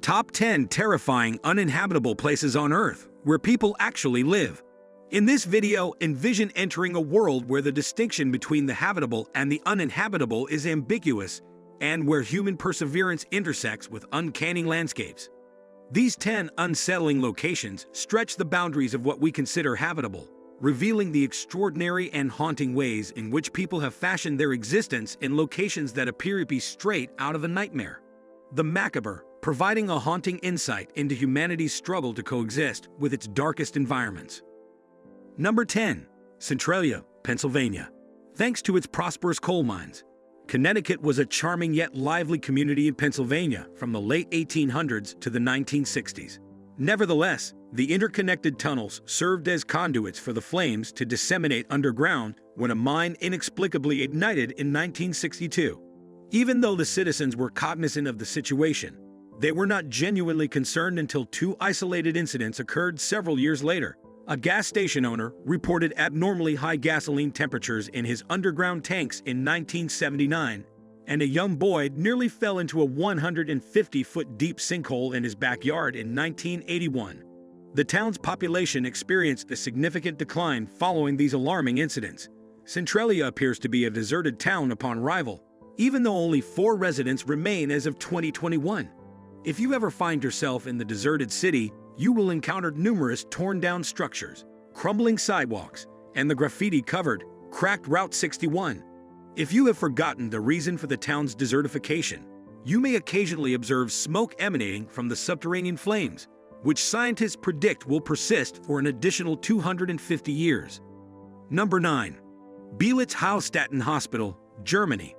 Top 10 Terrifying Uninhabitable Places on Earth, where people actually live. In this video, envision entering a world where the distinction between the habitable and the uninhabitable is ambiguous, and where human perseverance intersects with uncanny landscapes. These 10 unsettling locations stretch the boundaries of what we consider habitable, revealing the extraordinary and haunting ways in which people have fashioned their existence in locations that appear to be straight out of a nightmare. The macabre, providing a haunting insight into humanity's struggle to coexist with its darkest environments. Number 10. Centralia, Pennsylvania. Thanks to its prosperous coal mines, Connecticut was a charming yet lively community in Pennsylvania from the late 1800s to the 1960s. Nevertheless, the interconnected tunnels served as conduits for the flames to disseminate underground when a mine inexplicably ignited in 1962. Even though the citizens were cognizant of the situation, they were not genuinely concerned until two isolated incidents occurred several years later. A gas station owner reported abnormally high gasoline temperatures in his underground tanks in 1979, and a young boy nearly fell into a 150-foot deep sinkhole in his backyard in 1981. The town's population experienced a significant decline following these alarming incidents. Centralia appears to be a deserted town upon arrival, even though only 4 residents remain as of 2021. If you ever find yourself in the deserted city, you will encounter numerous torn-down structures, crumbling sidewalks, and the graffiti-covered, cracked Route 61. If you have forgotten the reason for the town's desertification, you may occasionally observe smoke emanating from the subterranean flames, which scientists predict will persist for an additional 250 years. Number 9. Belitz-Hallstatten Hospital, Germany.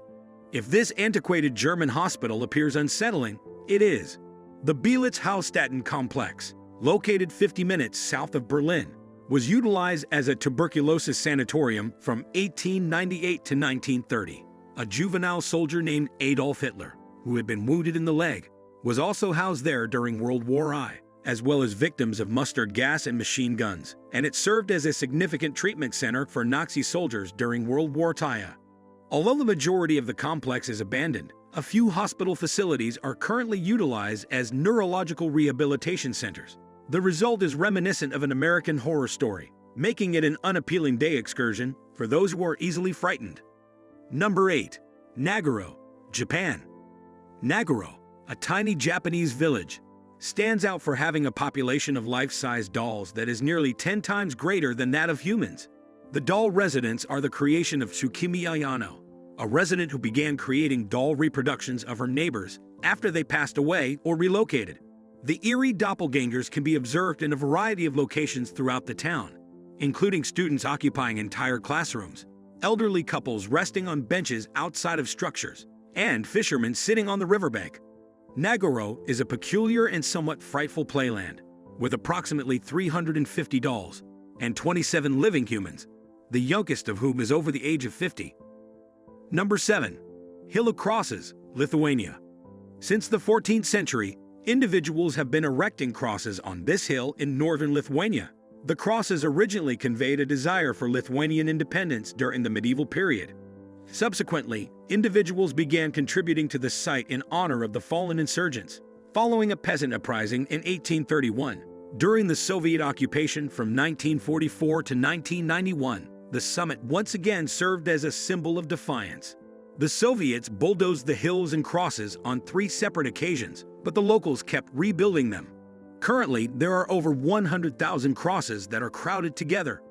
If this antiquated German hospital appears unsettling, it is. The Belitz-Hallstatten complex, located 50 minutes south of Berlin, was utilized as a tuberculosis sanatorium from 1898 to 1930. A juvenile soldier named Adolf Hitler, who had been wounded in the leg, was also housed there during World War I, as well as victims of mustard gas and machine guns, and it served as a significant treatment center for Nazi soldiers during World War II. Although the majority of the complex is abandoned, a few hospital facilities are currently utilized as neurological rehabilitation centers. The result is reminiscent of an American horror story, making it an unappealing day excursion for those who are easily frightened. Number 8. Nagoro, Japan. Nagoro, a tiny Japanese village, stands out for having a population of life-size dolls that is nearly 10 times greater than that of humans. The doll residents are the creation of Tsukimi Ayano, a resident who began creating doll reproductions of her neighbors after they passed away or relocated. The eerie doppelgangers can be observed in a variety of locations throughout the town, including students occupying entire classrooms, elderly couples resting on benches outside of structures, and fishermen sitting on the riverbank. Nagoro is a peculiar and somewhat frightful playland, with approximately 350 dolls and 27 living humans, the youngest of whom is over the age of 50. Number 7. Hill of Crosses, Lithuania. Since the 14th century, individuals have been erecting crosses on this hill in northern Lithuania. The crosses originally conveyed a desire for Lithuanian independence during the medieval period. Subsequently, individuals began contributing to the site in honor of the fallen insurgents, following a peasant uprising in 1831. During the Soviet occupation from 1944 to 1991, the summit once again served as a symbol of defiance. The Soviets bulldozed the hills and crosses on 3 separate occasions, but the locals kept rebuilding them. Currently, there are over 100,000 crosses that are crowded together,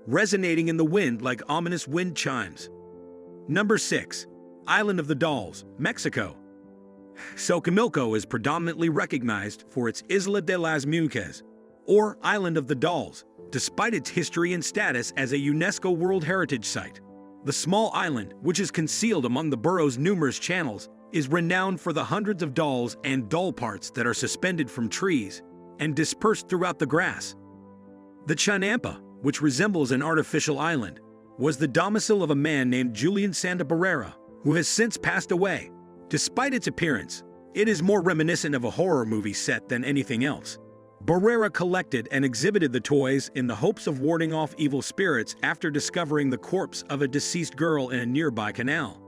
resonating in the wind like ominous wind chimes. Number 6. Island of the Dolls, Mexico. Xochimilco is predominantly recognized for its Isla de las Muñecas, or Island of the Dolls, despite its history and status as a UNESCO World Heritage Site. The small island, which is concealed among the borough's numerous channels, is renowned for the hundreds of dolls and doll parts that are suspended from trees and dispersed throughout the grass. The Chinampa, which resembles an artificial island, was the domicile of a man named Julian Santabarrera, who has since passed away. Despite its appearance, it is more reminiscent of a horror movie set than anything else. Barrera collected and exhibited the toys in the hopes of warding off evil spirits after discovering the corpse of a deceased girl in a nearby canal.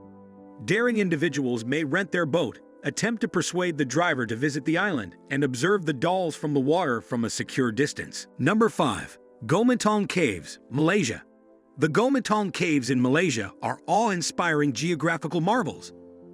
Daring individuals may rent their boat, Attempt to persuade the driver to visit the island and observe the dolls from the water from a secure distance. Number 5. Gomentong Caves, Malaysia. The Gomentong Caves in Malaysia are awe-inspiring geographical marvels,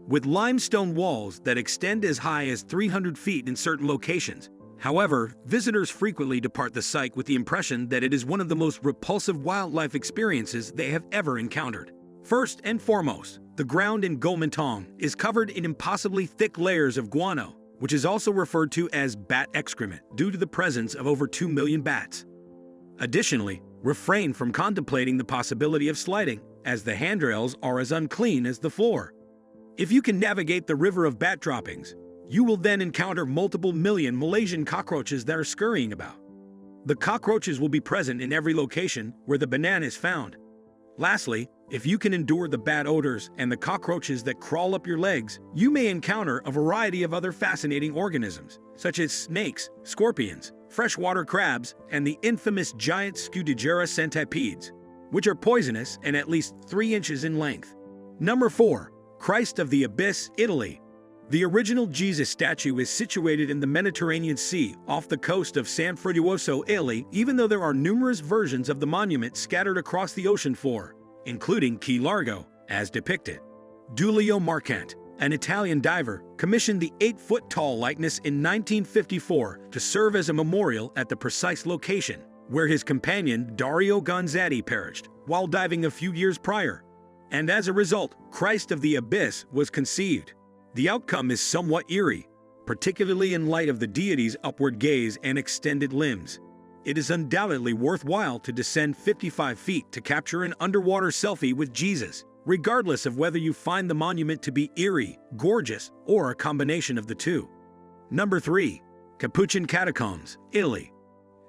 with limestone walls that extend as high as 300 feet in certain locations. However, visitors frequently depart the site with the impression that it is one of the most repulsive wildlife experiences they have ever encountered. First and foremost, the ground in Gomentong is covered in impossibly thick layers of guano, which is also referred to as bat excrement due to the presence of over 2 million bats. Additionally, refrain from contemplating the possibility of sliding, as the handrails are as unclean as the floor. If you can navigate the river of bat droppings, you will then encounter multiple million Malaysian cockroaches that are scurrying about. The cockroaches will be present in every location where the banana is found. Lastly, if you can endure the bad odors and the cockroaches that crawl up your legs, you may encounter a variety of other fascinating organisms, such as snakes, scorpions, freshwater crabs, and the infamous giant Scuttigera centipedes, which are poisonous and at least 3 inches in length. Number 4. Christ of the Abyss, Italy. The original Jesus statue is situated in the Mediterranean Sea off the coast of San Frediuoso, Italy, even though there are numerous versions of the monument scattered across the ocean floor, including Key Largo, as depicted. Giulio Marcante, an Italian diver, commissioned the 8-foot-tall likeness in 1954 to serve as a memorial at the precise location where his companion Dario Gonzatti perished while diving a few years prior. And as a result, Christ of the Abyss was conceived. The outcome is somewhat eerie, particularly in light of the deity's upward gaze and extended limbs. It is undoubtedly worthwhile to descend 55 feet to capture an underwater selfie with Jesus, regardless of whether you find the monument to be eerie, gorgeous, or a combination of the two. Number 3. Capuchin Catacombs, Italy.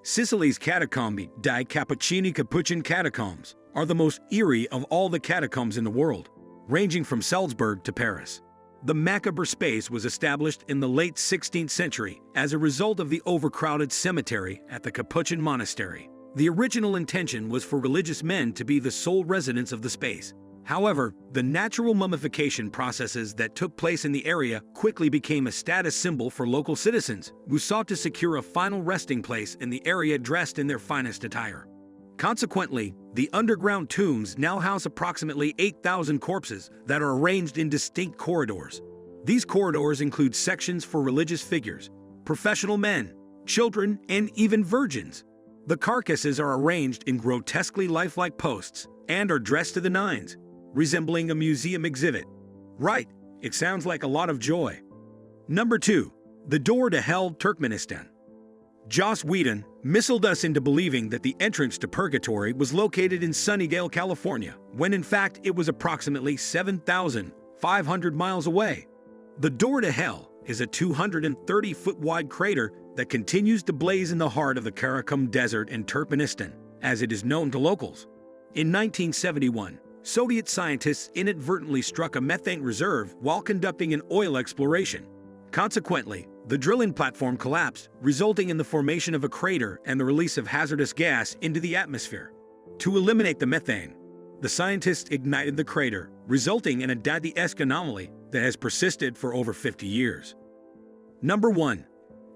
Sicily's Catacombi dei Cappuccini Capuchin Catacombs are the most eerie of all the catacombs in the world, ranging from Salzburg to Paris. The macabre space was established in the late 16th century as a result of the overcrowded cemetery at the Capuchin Monastery. The original intention was for religious men to be the sole residents of the space. However, the natural mummification processes that took place in the area quickly became a status symbol for local citizens who sought to secure a final resting place in the area dressed in their finest attire. Consequently, the underground tombs now house approximately 8,000 corpses that are arranged in distinct corridors. These corridors include sections for religious figures, professional men, children, and even virgins. The carcasses are arranged in grotesquely lifelike posts and are dressed to the nines, resembling a museum exhibit. Right, it sounds like a lot of joy. Number 2. The Door to Hell, Turkmenistan. Joss Whedon misled us into believing that the entrance to purgatory was located in Sunnydale, California, when in fact it was approximately 7,500 miles away. The Door to Hell is a 230-foot-wide crater that continues to blaze in the heart of the Karakum Desert in Turkmenistan, as it is known to locals. In 1971, Soviet scientists inadvertently struck a methane reserve while conducting an oil exploration. Consequently, the drilling platform collapsed, resulting in the formation of a crater and the release of hazardous gas into the atmosphere. To eliminate the methane, the scientists ignited the crater, resulting in a Dadi-esque anomaly that has persisted for over 50 years. Number 1.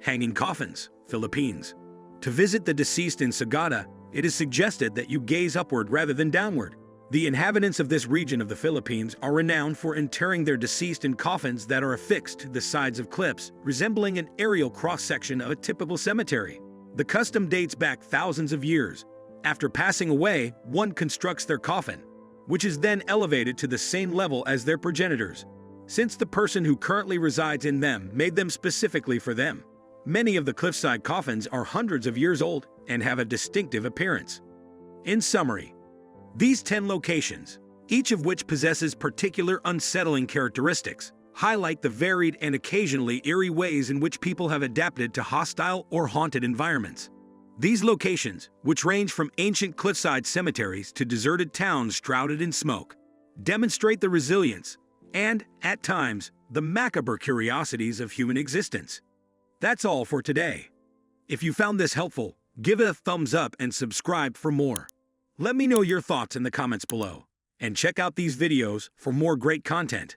Hanging Coffins, Philippines. To visit the deceased in Sagada, it is suggested that you gaze upward rather than downward. The inhabitants of this region of the Philippines are renowned for interring their deceased in coffins that are affixed to the sides of cliffs, resembling an aerial cross-section of a typical cemetery. The custom dates back thousands of years. After passing away, one constructs their coffin, which is then elevated to the same level as their progenitors, since the person who currently resides in them made them specifically for them. Many of the cliffside coffins are hundreds of years old and have a distinctive appearance. In summary, these 10 locations, each of which possesses particular unsettling characteristics, highlight the varied and occasionally eerie ways in which people have adapted to hostile or haunted environments. These locations, which range from ancient cliffside cemeteries to deserted towns shrouded in smoke, demonstrate the resilience and, at times, the macabre curiosities of human existence. That's all for today. If you found this helpful, give it a thumbs up and subscribe for more. Let me know your thoughts in the comments below, and check out these videos for more great content.